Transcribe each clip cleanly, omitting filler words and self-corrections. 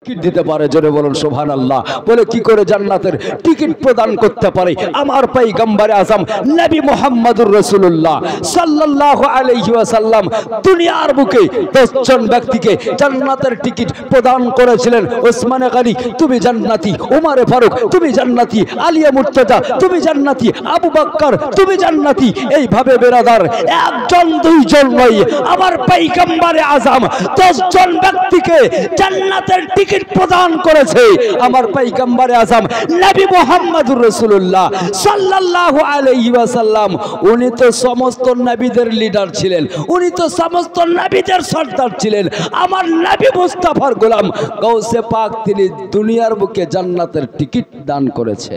Ticket দিতে পারে, জোরে বলুন সুবহানাল্লাহ। বলে কি করে জান্নাতের টিকিট প্রদান করতে পারে? আমার পয়গম্বর আযম নবী মুহাম্মদুর রাসূলুল্লাহ সাল্লাল্লাহু আলাইহি ওয়াসাল্লাম দুনিয়ার বুকে 10 জন ব্যক্তিকে জান্নাতের টিকিট প্রদান করেছিলেন। ওসমানে গনি তুমি জান্নাতি, ওমরে ফারুক তুমি জান্নাতি, আলিয়া মুর্তজা তুমি জান্নাতি, আবু বকর তুমি জান্নাতি। এইভাবে বেরাদার একজন দুইজন নয়, আমার পয়গম্বর আযম 10 জন ব্যক্তিকে জান্নাতের টিকিট প্রদান করেছে। আমার পয়গম্বর আযম নবী মুহাম্মদুর রাসূলুল্লাহ সাল্লাল্লাহু আলাইহি ওয়াসাল্লাম উনি তো সমস্ত নবীদের লিডার ছিলেন, উনি তো সমস্ত নবীদের সর্দার ছিলেন। আমার নবী মুস্তাফার গোলাম গাউসে পাক তিনি দুনিয়ার বুকে জান্নাতের টিকিট দান করেছে।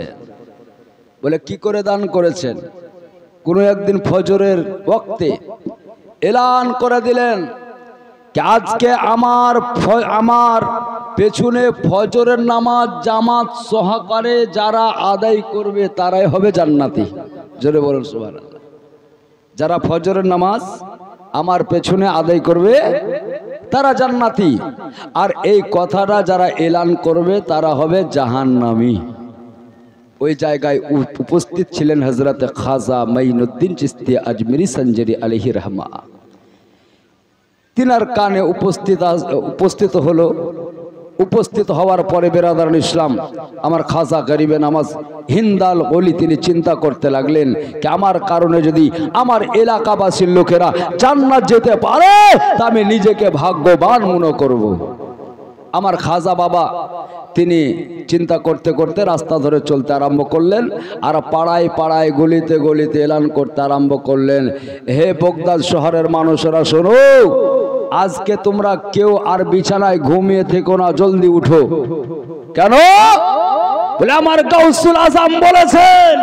বলে কি করে দান করেছেন? কোনো একদিন ফজরের ওয়াক্তে এলান করে দিলেন कि आज के आमार पेछने फजरेर नामाज जामात सहकारे जारा आदाय करबे ताराई होबे जान्नाती। जोरे बोलुन सुबहानाल्लाह। जारा फजरेर नामाज आमार पेछने आदाय करबे तारा जान्नाती, और এই কথাটা যারা এলান করবে তারা হবে জাহান্নামী। ওই জায়গায় উপস্থিত ছিলেন হযরত খাজা মাইনুদ্দিন চিশতি আজমিরি সঞ্জরি আলাইহি রহমা। তিনার কানে উপস্থিত হলো। উপস্থিত হওয়ার পরে বেরাদার ইসলাম আমার খাজা গরিবে নামাজ হিন্দাল গলি তিনি চিন্তা করতে লাগলেন कि আমার কারণে যদি আমার এলাকাবাসীর লোকেরা জান্নাত যেতে পারে তা আমি নিজেকে ভাগ্যবান মনে করব। আমার খাজা বাবা তিনি চিন্তা করতে করতে রাস্তা ধরে চলতে আরম্ভ করলেন, আর পাড়ায় পাড়ায় গলিতে গলিতে এলান করতে আরম্ভ করলেন, হে বগদাদ শহরের মানুষেরা শোনো, আজকে তোমরা কেউ আর বিছানায় ঘুমিয়ে থেকো না, জলদি উঠো। কেন? বলে আমার গাউসুল আজম বলেছেন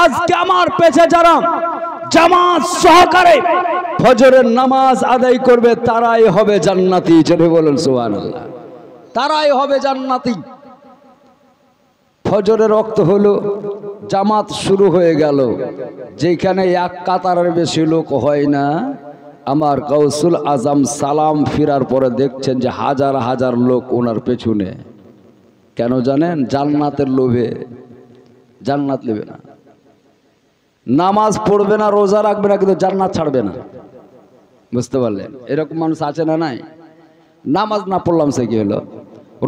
আজকে আমার পেছে যারা জামাত সহকারে ফজরের নামাজ আদায় করবে তারাই হবে জান্নাতি। জোরে বলুন সুবহানাল্লাহ। তারাই হবে জান্নাতি। ফজরের ওয়াক্ত হলো, জামাত শুরু হয়ে গেল। যেখানে এক কাতারের বেশি লোক হয় না, আমার গাউসুল আজম সালাম ফিরার পরে দেখছেন যে হাজার হাজার লোক ওনার পেছনে। কেন জানেন? জান্নাতের লোভে। জান্নাত নেবে না, নামাজ পড়বে না, রোজা রাখবে না, কিন্তু জান্নাত ছাড়বে না। বুঝতে পারলেন? এরকম মানুষ আছে না নাই? নামাজ না পড়লাম সে কি হলো,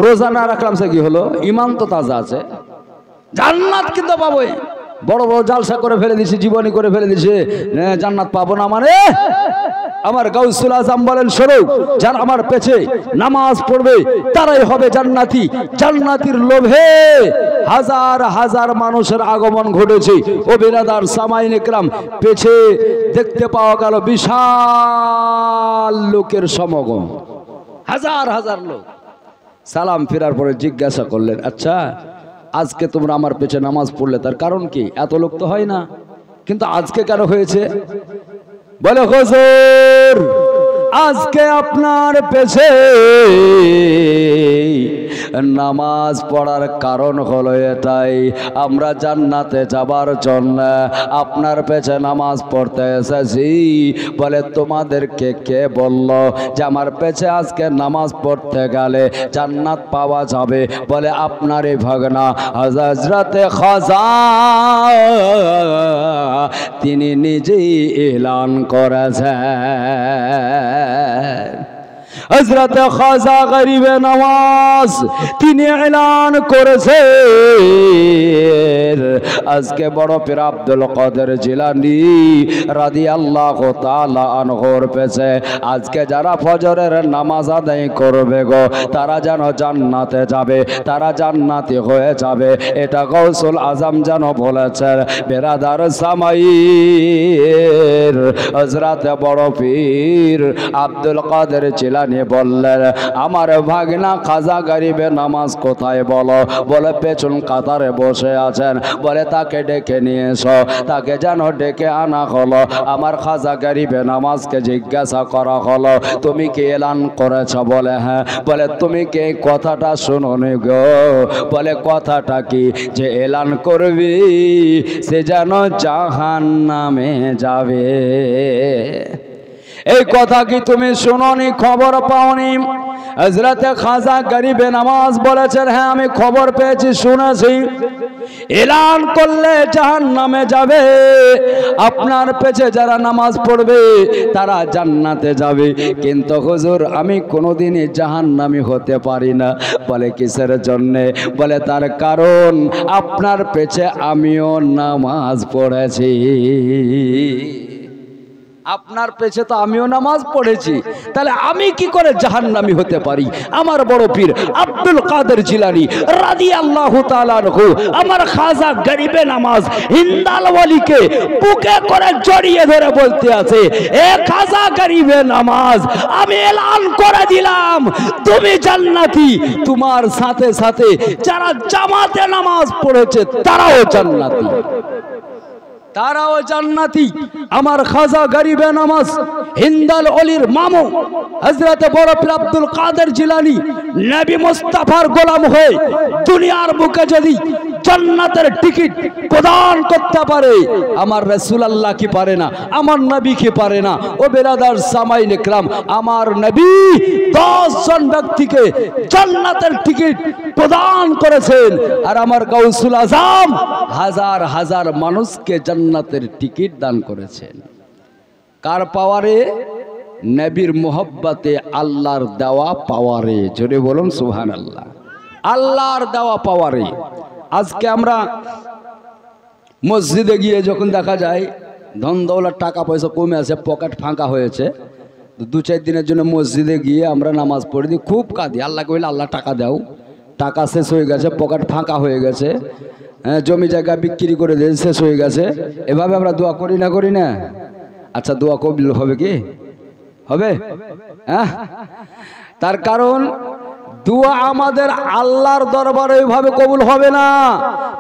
রোজা না রাখলাম সে কি হলো, ইমান তো তাজা আছে, জান্নাত কিন্তু পাবোই। বড় বড় জালসা করে ফেলে দিছে, জীবনী করে ফেলে দিছে, জান্নাত পাবো না মানে। আমার গাউসুল আজম বলেন শোনো, যারা আমার পেছে নামাজ পড়বে তারাই হবে জান্নাতি। জান্নাতির লোভে হাজার হাজার মানুষের আগমন ঘটেছে। ও বিরাদার সামাইন ইকরাম, পেছে দেখতে পাওয়া গেল বিশাল লোকের সমাগম, হাজার হাজার লোক। সালাম ফেরার পরে জিজ্ঞাসা করলেন, আচ্ছা আজকে তোমরা আমার পেছে নামাজ পড়লে তার কারণ কি? এত লোক তো হয় না, কিন্তু আজকে কেন হয়েছে? বলে হুজুর আজকে আপনার পেছে নামাজ পড়ার কারণ হলো এটাই, আমরা জান্নাতে যাবার জন্য আপনার পেছে নামাজ পড়তে এসেছি। বলে তোমাদেরকে কে বলল যে আমার পেছে আজকে নামাজ পড়তে গেলে জান্নাত পাওয়া যাবে? বলে আপনারই ভাগনা হযরতে খাজা তিনি নিজেই এলান করেছেন। হযরত খাজা গরিবে নওয়াজ তিনি এলান করেছে আজকে বড় পীর আব্দুল কাদের জিলানী রাদিয়াল্লাহু তাআলা আনহুর পেছে আজকে যারা ফজরের নামাজ আদায় করবে গো তারা যেন জান্নাতে যাবে, তারা জান্নাতি হয়ে যাবে। এটা গাউসুল আজম যেন বলেছেন। বেরাদার সামাইর হযরত বড় পীর আব্দুল কাদের জিলানী বললেন আমার ভাগনা খাজা গরিবে নামাজ কোথায় বলো? বলে পেছন কাতারে বসে আছেন। বলে তাকে ডেকে নিয়ে এসো। তাকে যেন ডেকে আনা হলো। আমার খাজা গরিবে নামাজকে জিজ্ঞাসা করা হলো তুমি কি এলান করেছ? বলে হ্যাঁ। বলে তুমি কি কথাটা শুনোনি গো? বলে কথাটা কি? যে এলান করবি সে যেন জাহান্নামে যাবে। এই কথা কি তুমি শুনোনি, খবর পাওনি? হযরতে খাজা গরিবে নামাজ বলেছেন, হ্যাঁ আমি খবর পেয়েছি, শুনেছি, এলান করলে জাহান্নামে যাবে, আপনার পেছে যারা নামাজ পড়বে তারা জান্নাতে যাবে, কিন্তু হুজুর আমি কোনোদিনই জাহান্নামী হতে পারি না। বলে কিসের জন্যে? বলে তার কারণ আপনার পেছে আমিও নামাজ পড়েছি, আপনার পেছে তো আমিও নামাজ পড়েছি, তাহলে আমি কি করে জাহান্নামী হতে পারি? আমার বড় পীর আব্দুল কাদের জিলানী রাদিয়াল্লাহু তাআলা আনহু আমার খাজা গরিবে নামাজ হিন্দাল ওয়ালিকে বুকে করে জড়িয়ে ধরে বলতে আছে, এ খাজা গরিবে নামাজ, আমি এলান করে দিলাম তুমি জান্নাতি, তোমার সাথে সাথে যারা জামাতে নামাজ পড়েছে তারাও জান্নাতি, তারাও জান্নাতি। আমার খাজা গরিবে নামাজ হিন্দাল ওলির মামু হযরতে বড় পীর আব্দুল কাদের জিলানী নবী মুস্তাফার গোলাম হয়ে দুনিয়ার বুকে যদি জান্নাতের টিকিট প্রদান করতে পারে, আমার রাসূলুল্লাহ কি পারে না? আমার নবী কি পারে না? ও বেরাদার সামাইন ইকরাম, আমার নবী 10 জন ব্যক্তিকে জান্নাতের টিকিট প্রদান করেছেন, আর আমার গাউসুল আজম হাজার হাজার মানুষকে জান্নাতের টিকিট দান করেছেন। কার পাওয়ারে? নবীর মোহব্বতে, আল্লাহর দেওয়া পাওয়ারে। জোরে বলুন সুবহানাল্লাহ। আল্লাহর দেওয়া পাওয়ারে। আজকে আমরা মসজিদে গিয়ে যখন দেখা যায় ধন দৌলত টাকা পয়সা কমে আছে, পকেট ফাঁকা হয়েছে, 2-4 দিনের জন্য মসজিদে গিয়ে আমরা নামাজ পড়ে দিই, খুব কাঁদি, আল্লাহকে বলি আল্লাহ টাকা দাও, টাকা শেষ হয়ে গেছে, পকেট ফাঁকা হয়ে গেছে, জমি জায়গা বিক্রি করে দিয়ে শেষ হয়ে গেছে। এভাবে আমরা দোয়া করি না, করি না? আচ্ছা দোয়া কবুল হবে কি? হবে? হ্যাঁ, তার কারণ দোয়া আমাদের আল্লাহর দরবারে ওইভাবে কবুল হবে না।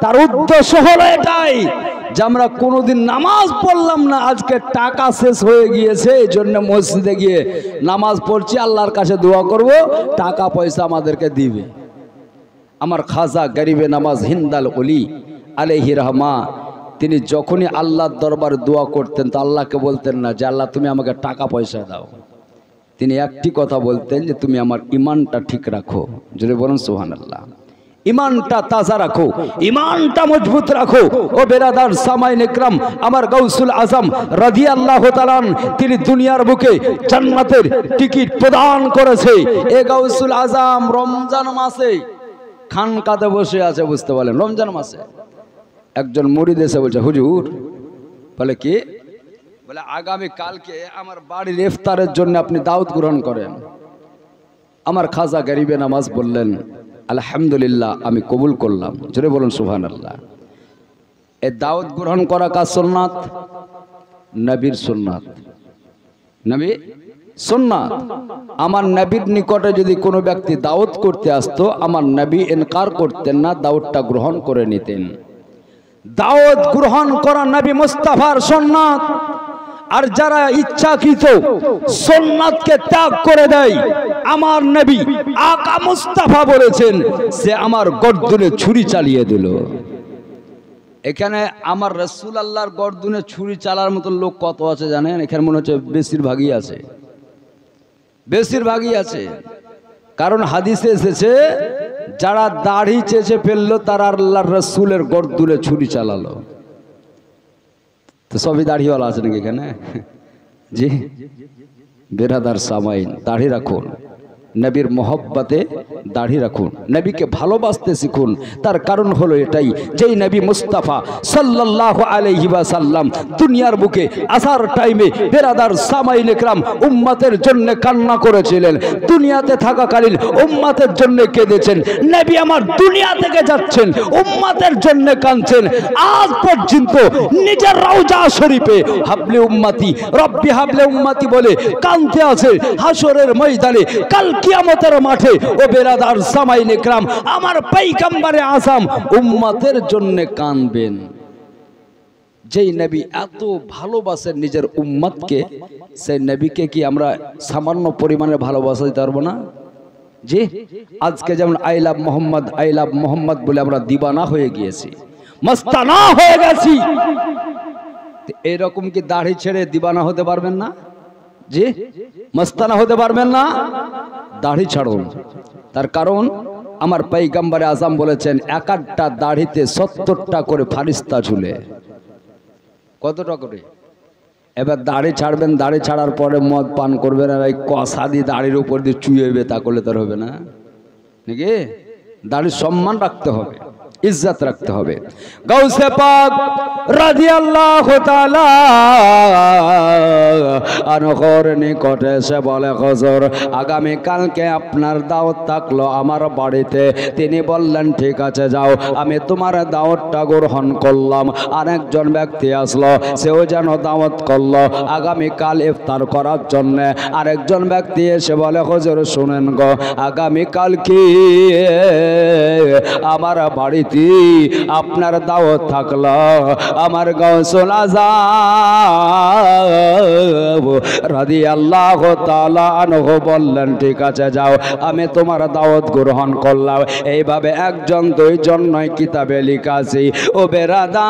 তার উদ্দেশ্য হলো এটাই যে আমরা কোনোদিন নামাজ পড়লাম না, আজকে টাকা শেষ হয়ে গিয়েছে, এই জন্য মসজিদে গিয়ে নামাজ পড়ছি, আল্লাহর কাছে দোয়া করব, টাকা পয়সা আমাদেরকে দিবে। আমার খাজা গরিবে নামাজ হিন্দাল ওলি আলাইহি রহমা, তিনি যখনই আল্লাহর দরবারে দোয়া করতেন তো আল্লাহকে বলতেন না যে আল্লাহ তুমি আমাকে টাকা পয়সা দাও, তিনি একটি কথা বলতেন যে তুমি আমার ইমানটা ঠিক রাখো। যদি বলুন সুবহানাল্লাহ। ইমানটা তাজা রাখো, ইমানটা মজবুত রাখো। ও বেরাদার সামাইন ইকরাম, আমার গাউসুল আজম রাদিয়াল্লাহু তাআলা তিনি দুনিয়ার বুকে জান্নাতের টিকিট প্রদান করেছে। এ গাউসুল আজম রমজান মাসে খানকাতে বসে আছে, বুঝতে পারলেন? রমজান মাসে একজন মুরিদ এসে বলছে, হুজুর, বলে কি? বলে আগামী কালকে আমার বাড়ির ইফতারের জন্য আপনি দাওয়াত গ্রহণ করেন। আমার খাজা গরিবে নামাজ বললেন, আলহামদুলিল্লাহ, আমি কবুল করলাম। জোরে বলুন সুবহানাল্লাহ। এই দাওয়াত গ্রহণ করা কার সুন্নাত? নবীর সুন্নাত, নবী সুন্নাত। আমার নবীর নিকটে যদি কোনো ব্যক্তি দাওয়াত করতে আসতো, আমার নবী ইনকার করতেন না, দাওয়াতটা গ্রহণ করে নিতেন। দাওয়াত গ্রহণ করা নবী মুস্তাফার সুন্নাত। আর যারা ইচ্ছাকৃত সুন্নাতকে ত্যাগ করে দেয়, আমার নবী আকা মুস্তাফা বলেছেন, সে আমার গর্দনে ছুরি চালিয়ে দিল। এখানে আমার রাসূলুল্লাহর গর্দনে ছুরি চালার মতো লোক কত আছে জানেন? এখানে মনে হচ্ছে বেশিরভাগই আছে, বেশিরভাগই আছে। কারণ হাদিসে এসেছে, যারা দাড়ি চেঁচে ফেললো তারা আল্লাহর রাসূলের গর্দনে ছুরি চালালো। তো সবই দাড়িওয়ালা আছে নাকি এখানে? জি, বেরাদার সামাইন, দাড়ি রাখুন, নবীর মোহব্বতে দাড়ি রাখুন, নবীকে ভালোবাসতে শিখুন। তার কারণ হলো এটাই, যেই নবী মুস্তাফা সাল্লাল্লাহু আলাইহি ওয়াসাল্লাম দুনিয়ার বুকে আসার টাইমে বেরাদার সামাইন ইকরাম উম্মতের জন্য কান্না করেছিলেন, দুনিয়াতে থাকাকালীন উম্মতের জন্য কেঁদেছেন। নবী আমার দুনিয়া থেকে যাচ্ছেন, উম্মতের জন্য কাঁদছেন। আজ পর্যন্ত নিজের রওজা শরীফে হাবলে উম্মতি, রব্বি হাবলে উম্মতি বলে কাঁদতে আছে। হাসরের ময়দানে, কাল কিয়ামতের মাঠে, ও বেরাদার সামাইন ইকরাম আমার পয়গম্বরে আযম উম্মতের জন্য কাঁদবেন। যেই নবী এত ভালোবাসেন নিজের উম্মতকে, সেই নবীকে কি আমরা সামান্য পরিমাণে ভালোবাসা দিতে পারবো না? জি, আজকে যেমন I love Mohammad, I love Mohammad বলে আমরা দিবানা হয়ে গিয়েছি, মস্তানা হয়ে গেছি। এরকম কি দাড়ি ছেড়ে দিবানা হতে পারবেন না? জি, মস্তানা হতে পারবেন না? দাড়ি ছাড়ুন। তার কারণ আমার পয়গম্বরে আজম বলেছেন এক একটা দাড়িতে 70টা করে ফারিস্তা ঝুলে। কতটা করে? এবার দাড়ি ছাড়বেন, দাড়ি ছাড়ার পরে মদ পান করবেন আর এই কষা দিয়ে দাড়ির উপর দিয়ে চুয়েবে, তা করলে তার হবে না নাকি? দাড়ির সম্মান রাখতে হবে, ইজ্জত রাখতে হবে। গাউসে পাক রাদিয়াল্লাহু তাআলা আনহর নিকটে এসে বলে, হুজুর আগামী কালকে আপনার দাওয়াত থাকলো আমার বাড়িতে। তিনি বললেন ঠিক আছে যাও, আমি তোমার দাওয়াতটা গ্রহণ করলাম। আরেকজন ব্যক্তি আসলো, সেও যেন দাওয়াত করলো আগামী কাল ইফতার করার জন্য। আরেকজন ব্যক্তি এসে বলে, হুজুর শুনেন গো, আগামী কাল কি আমার বাড়িতে আপনার দাওয়াত থাকলো। আমার গাউসুল আযম রাদিয়াল্লাহু তাআলা আনহু বললেন ঠিক আছে যাও, আমি তোমার দাওয়াত গ্রহণ করলাম। এইভাবে একজন দুইজন নয়, কিতাবে লেখা আছে ও বেরাদার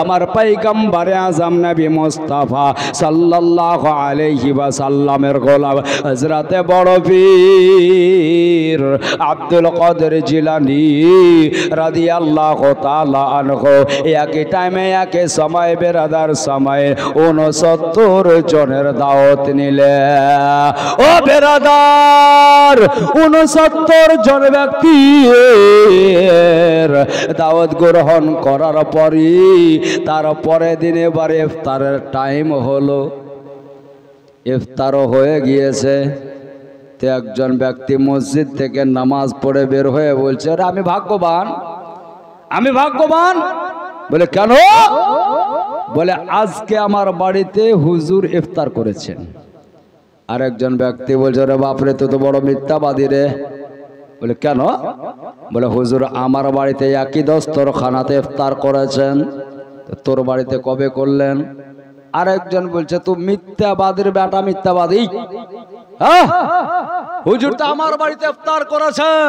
আমার পয়গম্বরে আজম নবী মুস্তাফা সাল্লাল্লাহু আলাইহি ওয়াসাল্লামের গোলাম হযরতে বড় পীর আব্দুল কাদের জিলানী রাদিয়াল্লাহু তাআলা আনহু একই টাইমে একই সময় বেরাদার সময়ে 69 জনের দাওয়াত নিলে। ও বেরাদার 69 জন ব্যক্তি দাওয়াত গ্রহণ করার পরই তারপরে দিনে বারে ইফতারের টাইম হলো, ইফতারও হয়ে গিয়েছে। একজন ব্যক্তি মসজিদ থেকে নামাজ পড়ে বের হয়ে বলছে, আরে আমি ভাগ্যবান, আমি ভাগ্যবান। বলে কেন? বলে আজকে আমার বাড়িতে হুজুর ইফতার করেছেন। আরেকজন ব্যক্তি বলছে, রে বাপরে তো বড় মিথ্যাবাদী রে। বলে কেন? বলে হুজুর আমার বাড়িতে একই দস্তরখানাতে ইফতার করেছেন, তোর বাড়িতে কবে করলেন? আরেকজন বলছে, তুই মিথ্যাবাদীর বেটা, মিথ্যাবাদী। হুজুর তো আমার বাড়িতে ইফতার করেছেন,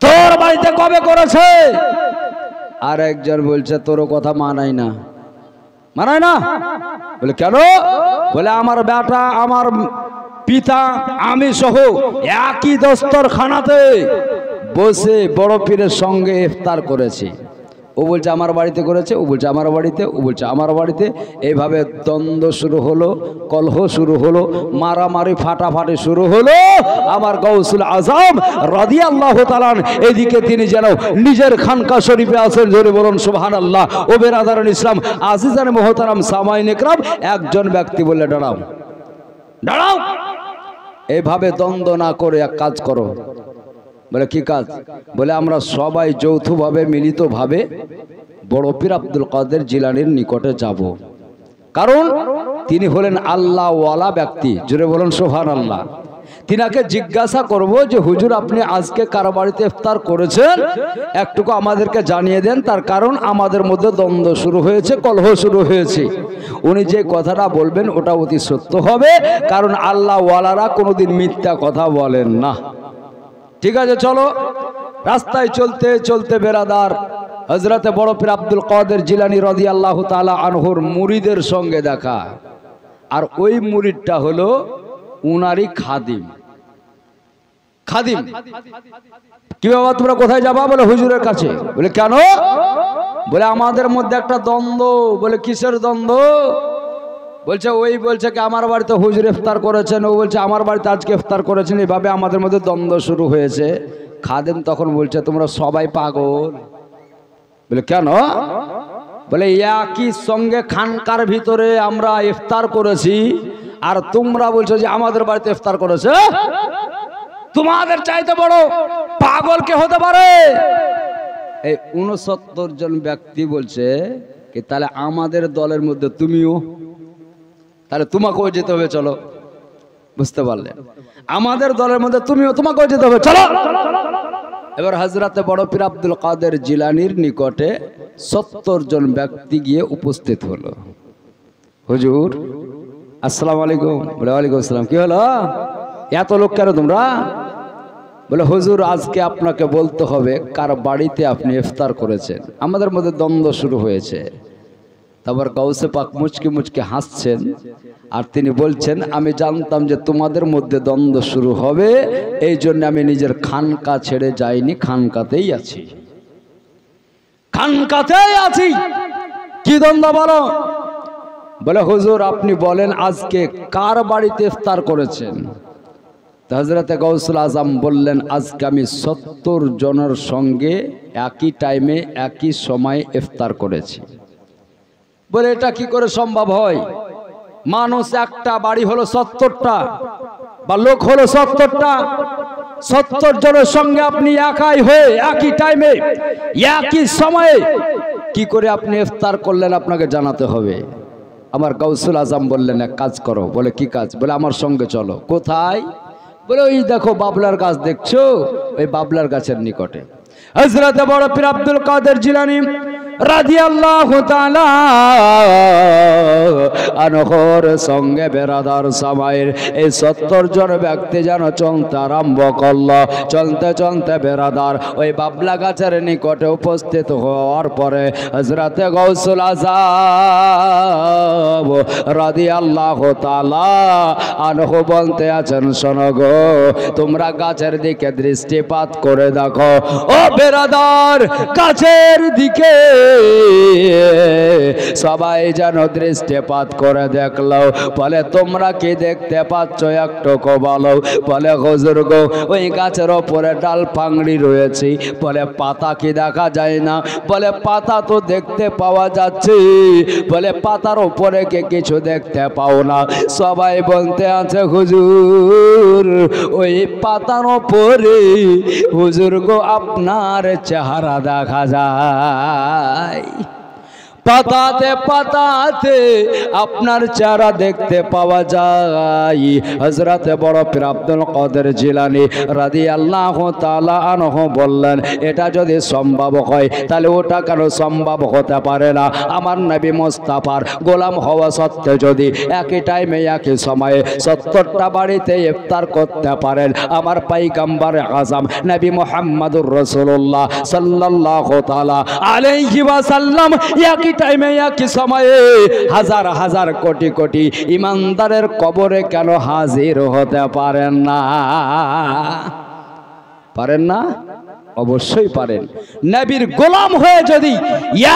তোর বাড়িতে কবে করেছে? আরেকজন বলছে, তোর কথা মানাই না, মানাই না। বলে কেন? বলে আমার বেটা, আমার পিতা, আমি সহ একই দস্তরখানাতে বসে বড় পীরের সঙ্গে ইফতার করেছি। ও বলছে আমার বাড়িতে করেছে, ও বলছে আমার বাড়িতে, ও বলছে আমার বাড়িতে। এইভাবে দ্বন্দ্ব শুরু হলো, কলহ শুরু হলো, মারামারি ফাটাফাটি শুরু হলো। আমার গাউসুল আজম রাদিয়াল্লাহু তাআলা এদিকে তিনি যেন নিজের খানকা শরীফে আছেন, জোরে বলুন সুবহানাল্লাহ। ও বেরাদারুল ইসলাম আজিজান মুহতারাম সামাইন ইকরাম, একজন ব্যক্তি বললে দাঁড়াও, দাঁড়াও, এইভাবে দ্বন্দ্ব না করে এক কাজ করো। বলে কি কাজ? বলে আমরা সবাই যৌথভাবে মিলিতভাবে বড় পীর আব্দুল কাদের জিলানীর নিকটে যাব, কারণ তিনি হলেন আল্লাহ ওয়ালা ব্যক্তি, জোরে বলুন সুবহানাল্লাহ। তিনাকে জিজ্ঞাসা করব যে হুজুর আপনি আজকে কার বাড়িতে ইফতার করেছেন, একটুকু আমাদেরকে জানিয়ে দেন। তার কারণ আমাদের মধ্যে দ্বন্দ্ব শুরু হয়েছে, কলহ শুরু হয়েছে। উনি যে কথাটা বলবেন ওটা অতি সত্য হবে, কারণ আল্লাহ ওয়ালারা কোনোদিন মিথ্যা কথা বলেন না। ঠিক আছে, চলো। রাস্তায় চলতে চলতে বেরাদার হযরতে বড় পীর আব্দুল কাদের জিলানী রাদিয়াল্লাহু তাআলা আনহুর মুরিদের সঙ্গে দেখা। আর ওই মুরিদটা হলো উনারই খাদিম। খাদিম কি বাবা তোমরা কোথায় যাবা? বলে হুজুরের কাছে। বলে কেন? বলে আমাদের মধ্যে একটা দ্বন্দ্ব। বলে কিসের দ্বন্দ্ব? বলছে ওই বলছে কি আমার বাড়িতে হুজুর ইফতার করেছেন, ও বলছে আমার বাড়িতে আজকে ইফতার করেছেন। এইভাবে আমাদের মধ্যে দ্বন্দ্ব শুরু হয়েছে। খাদেম তখন বলছে তোমরা সবাই পাগল। বলে কেন? বলে একই সঙ্গে খানকার ভিতরে আমরা ইফতার করেছি, আর তোমরা বলছো যে আমাদের বাড়িতে ইফতার করেছে। তোমাদের চাইতে বড় পাগল কে হতে পারে? এই 69 জন ব্যক্তি বলছে কি তাহলে আমাদের দলের মধ্যে তুমিও, তাহলে তোমাকেও যেতে হবে, চলো। বুঝতে পারলে? আমাদের দলের মধ্যে তুমিও, তোমাকেও যেতে হবে, চলো। এবার হযরতে বড় পীর আব্দুল কাদের জিলানীর নিকটে 70 জন ব্যক্তি গিয়ে উপস্থিত হলো। হুজুর আসসালামু আলাইকুম। বলে ওয়ালাইকুম আসসালাম। কি হলো, এত লোক কেন তোমরা? বলে হুজুর আজকে আপনাকে বলতে হবে কার বাড়িতে আপনি ইফতার করেছেন, আমাদের মধ্যে দ্বন্দ্ব শুরু হয়েছে। তারপর গাউসে পাক মুচকি মুচকি হাসছেন আর তিনি বলছেন, আমি জানতাম যে তোমাদের মধ্যে দ্বন্দ্ব শুরু হবে, এই জন্য আমি নিজের খানকা ছেড়ে যাইনি, খানকাতেই আছি, খানকাতেই আছি। কি দ্বন্দ্ব বলো? বলে হুজুর আপনি বলেন আজকে কার বাড়িতে ইফতার করেছেন? হযরতে গাউসুল আজম বললেন, আজকে আমি 70 জনের সঙ্গে একই টাইমে একই সময় ইফতার করেছি। বলে এটা কি করে সম্ভব হয়? মানুষ একটা, বাড়ি হলো 70টা বা লোক হলো 70টা, 70 জনের সঙ্গে আপনি একাই হয়ে একই টাইমে একই সময়ে কি করে আপনি ইফতার করলেন আপনাকে জানাতে হবে। আমার গাউসুল আজম বললেন, এক কাজ করো। বলে কি কাজ? বলে আমার সঙ্গে চলো। কোথায়? বলে ওই দেখো বাবলার গাছ দেখছো, ওই বাবলার গাছের নিকটে। হযরত বড় পীর আব্দুল কাদের জিলানী রাদিয়াল্লাহু তাআলা আনহর সঙ্গে বেরাদার সামাইর এই 70 জন ব্যক্তি যেন চলতে আরম্ভ করলো। চলতে চলতে বেরাদার ওই বাবলা গাছের নিকটে উপস্থিত হওয়ার পরে হযরতে গাউসুল আযম রাদিয়াল্লাহু তাআলা আনহু বলতে আছেন, শোনো গো, তোমরা গাছের দিকে দৃষ্টিপাত করে দেখো। ও বেরাদার, গাছের দিকে সবাই যেন দৃষ্টিপাত করে দেখলো। বলে তোমরা কি দেখতে পাচ্ছ একটু বলো? বলে হুজুর গো, ওই গাছের ওপরে ডাল পাংড়ি রয়েছে। বলে পাতা কি দেখা যায় না? বলে পাতা তো দেখতে পাওয়া যাচ্ছে। বলে পাতার ওপরে কে কিছু দেখতে পাও না? সবাই বলতে আছে হুজুর, ওই পাতার ওপরে হুজুর গো আপনার চেহারা দেখা যায়, পাতাতে পাতাতে আপনার চেহারা দেখতে পাওয়া যায়। হযরতে বড় পীর আব্দুল কাদের জিলানী রাদিয়াল্লাহু তাআলা আনহু বললেন, এটা যদি সম্ভব হয় তাহলে ওটা কেন সম্ভব হতে পারে না? আমার নবী মুস্তাফার গোলাম হওয়া সত্ত্বেও যদি একই টাইমে একই সময়ে 70টা বাড়িতে ইফতার করতে পারেন আমার পয়গম্বর আযম নবী মুহাম্মদুর রাসূলুল্লাহ সাল্লাল্লাহু তাআলা আলাইহি ওয়াসাল্লাম একই টাইমে একই সময়ে হাজার হাজার কোটি কোটি ইমানদারের কবরে কেন হাজির হতে পারেন না? পারেন না? অবশ্যই পারেন। নবীর গোলাম হয়ে যদি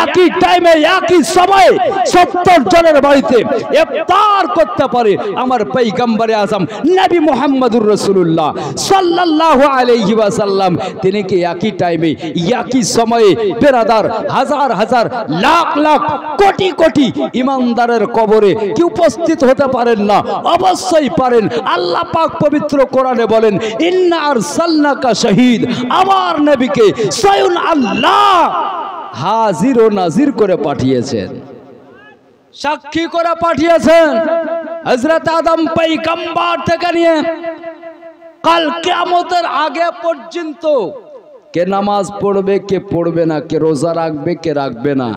একই টাইমে একই সময়ে 70 জনের বাড়িতে ইফতার করতে পারে আমার পয়গম্বরে আযম নবী মুহাম্মদুর রাসূলুল্লাহ সাল্লাল্লাহু আলাইহি ওয়াসাল্লাম, তিনি কি একই টাইমে একই সময়ে বেরাদার হাজার হাজার লাখ লাখ কোটি কোটি ইমানদারের কবরে কি উপস্থিত হতে পারেন না? অবশ্যই পারেন। আল্লাহ পাক পবিত্র কোরআনে বলেন, ইন্না আরসালনাকা শাহীদ, আমার নবীকে স্বয়ং আল্লাহ হাজির ও নাজির করে পাঠিয়েছেন, সাক্ষী করে পাঠিয়েছেন। হযরত আদম পয়গম্বর থেকে নিয়ে কাল কিয়ামতের আগে পর্যন্ত কে নামাজ পড়বে, কে পড়বে না, কে রোজা রাখবে, কে রাখবে না,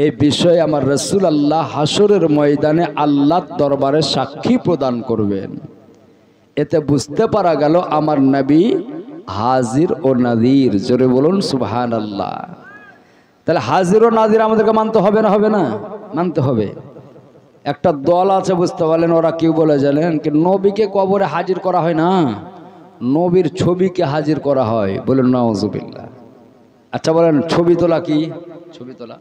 এই বিষয়ে আমার রাসূলুল্লাহ হাসরের ময়দানে আল্লাহর দরবারে সাক্ষী প্রদান করবেন। এতে বুঝতে পারা গেল আমার নবী হাজির ও নাজির। জোরে বলুন সুবহানাল্লাহ। তাহলে হাজির ও নাজির আমাদেরকে মানতে হবে না? হবে না? মানতে হবে। একটা দল আছে, বুঝতে পারলেন, ওরা কি বলে জানেন? কি নবীকে কবরে হাজির করা হয় না, নবীর ছবিকে হাজির করা হয়। বলুন নাউজুবিল্লাহ। আচ্ছা বলেন, ছবি তোলা কি? ছবি তোলা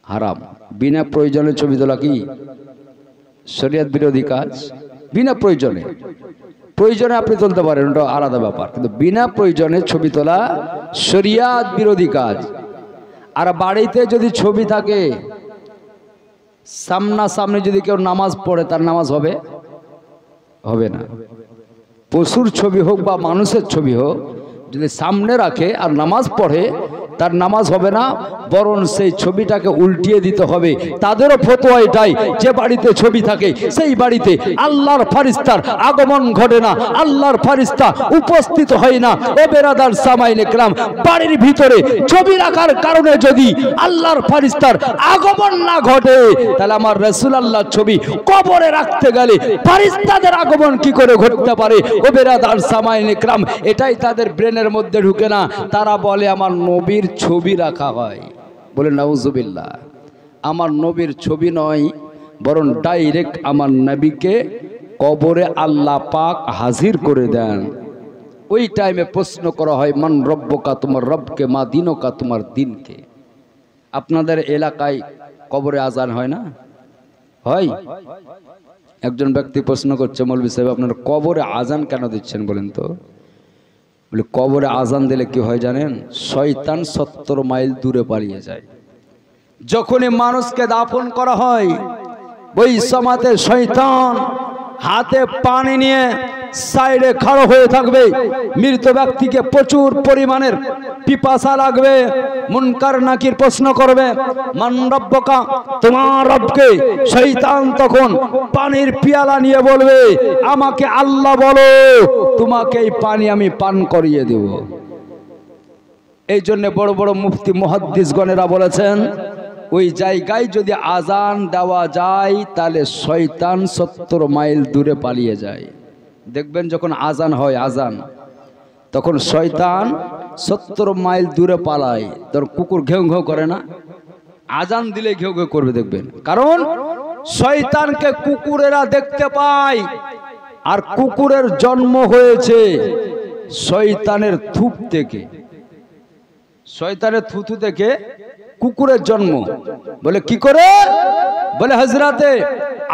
হারাম। বিনা প্রয়োজনে ছবি তোলা কি শরীয়ত বিরোধী কাজ? বিনা প্রয়োজনে, প্রয়োজনে আপনি তুলতে পারেন, ওটা আলাদা ব্যাপার, কিন্তু বিনা প্রয়োজনে ছবি তোলা শরীয়ত বিরোধী কাজ। আর বাড়িতে যদি ছবি থাকে, সামনাসামনি যদি কেউ নামাজ পড়ে, তার নামাজ হবে? হবে না। পশুর ছবি হোক বা মানুষের ছবি হোক, যদি সামনে রাখে আর নামাজ পড়ে, তার নামাজ হবে না, বরং সেই ছবিটাকে উল্টিয়ে দিতে হবে। তাদেরও ফতোয়া এটাই, যে বাড়িতে ছবি থাকে সেই বাড়িতে আল্লাহর ফারিস্তার আগমন ঘটে না, আল্লাহর ফারিস্তা উপস্থিত হয় না। ও বেরাদার সামাইনে کرام, বাড়ির ভিতরে ছবি রাখার কারণে যদি আল্লাহর ফারিস্তার আগমন না ঘটে, তাহলে আমার রাসূলুল্লাহর ছবি কবরে রাখতে গেলে ফারিস্তাদের আগমন কি করে ঘটতে পারে? ও বেরাদার সামাইনে کرام, এটাই তাদের ব্রেনের মধ্যে ঢুকে না। তারা বলে আমার নবীর ছবি রাখা হয়। বলে নাউজুবিল্লাহ। আমার নবীর ছবি নয়, বরং ডাইরেক্ট আমার নবীকে কবরে আল্লাহ পাক হাজির করে দেন। ওই টাইমে প্রশ্ন করা হয়, মান রব্বকা, তোমার রবকে, মা দিনকা, তোমার দিনকে। আপনাদের এলাকায় কবরে আজান হয় না? হয়? একজন ব্যক্তি প্রশ্ন করছে, মৌলভী সাহেব আপনারা কবরে আজান কেন দিচ্ছেন বলেন তো? বলে কবরে আজান দিলে কি হয় জানেন? শয়তান 70 মাইল দূরে পালিয়ে যায়। যখনই মানুষকে দাফন করা হয় ওই সময়তে শয়তান হাতে পানি নিয়ে সাইডে খাড়া হয়ে থাকবে। মৃত ব্যক্তিকে প্রচুর পরিমাণের পিপাসা লাগবে, মুনকার নাকির প্রশ্ন করবে, মান রব্বকা, তোমার রবকে। শয়তান তখন পানির পিয়ালা নিয়ে বলবে, আমাকে আল্লাহ বলো, তোমাকে এই পানি আমি পান করিয়ে দেব। এই জন্য বড় বড় মুফতি মুহাদ্দিসগণেরা বলেছেন, ওই জায়গায় যদি আজান দেওয়া যায় তাহলে শয়তান 70 মাইল দূরে পালিয়ে যায়। দেখবেন যখন আজান হয়, আজান, তখন শয়তান 70 মাইল দূরে পালায়। তখন কুকুর ঘেউ ঘেউ করে না? আজান দিলে ঘেউ ঘেউ করবে দেখবেন, কারণ শয়তানকে কুকুরেরা দেখতে পায়। আর কুকুরের জন্ম হয়েছে শয়তানের থুপ থেকে, শয়তানের থুতু থেকে কুকুরের জন্ম। বলে কি করে? বলে হযরতে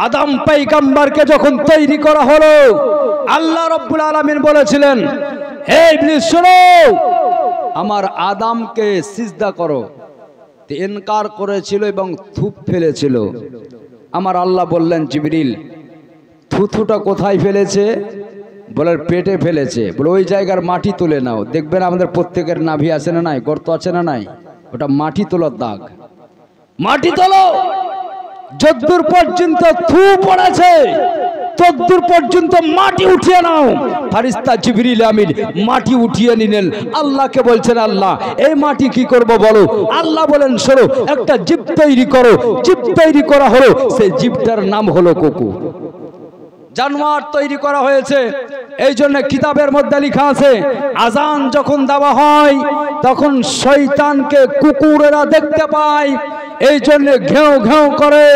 আদম পয়গম্বরকে যখন তৈরি করা হলো, আল্লাহ রাব্বুল আলামিন বলেছিলেন, হে ইবলিস শোনো, আমার আদমকে সিজদা করো। তে ইনকার করেছিল এবং থুপ ফেলেছিল। আমার আল্লাহ বললেন, জিবরিল থুতুটা কোথায় ফেলেছে? বলে পেটে ফেলেছে। বলে ওই জায়গার মাটি তুলে নাও। দেখবেন আমাদের প্রত্যেকের নাভি আছে না নাই, গর্ত আছে না নাই, ওটা মাটি তোলার দাগ। মাটি তোলো, যদ্দূর পর্যন্ত থু পড়েছে তদ্দূর পর্যন্ত মাটি উঠিয়ে নাও। ফারিস্তা জিবরিল আমিন মাটি উঠিয়ে নিলেন। আল্লাহকে বলছেন, আল্লাহ এই মাটি কি করব বলো? আল্লাহ বলেন, শোনো, একটা জীব তৈরি করো। জীব তৈরি করা হলো, সেই জীবটার নাম হলো কুকুর। জানোয়ার তৈরি করা হয়েছে। এই জন্য কিতাবের মধ্যে লেখা আছে, আজান যখন দেওয়া হয় তখন শয়তানকে কুকুরেরা দেখতে পায়, এই জন্য ঘেউ ঘেউ করে।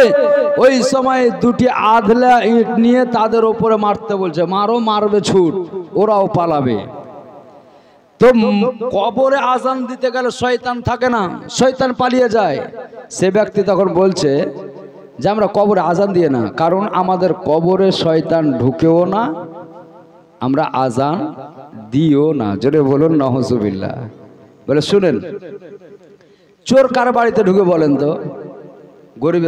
ওই সময় দুটি আধলা ইট নিয়ে তাদের উপরে মারতে বলছে, মারো, মারবে ছুট, ওরাও পালাবে। তো কবরে আজান দিতে গেলে শয়তান থাকে না, শয়তান পালিয়ে যায়। সে ব্যক্তি তখন বলছে যে আমরা কবরে আজান দিয়ে না, কারণ আমাদের কবরে শয়তান ঢুকেও না, আমরা আজান দিও না। জোরে বলুন নাউজুবিল্লাহ। বলে শুনেন, চোর কার বাড়িতে ঢুকে বলেন তো? গরিব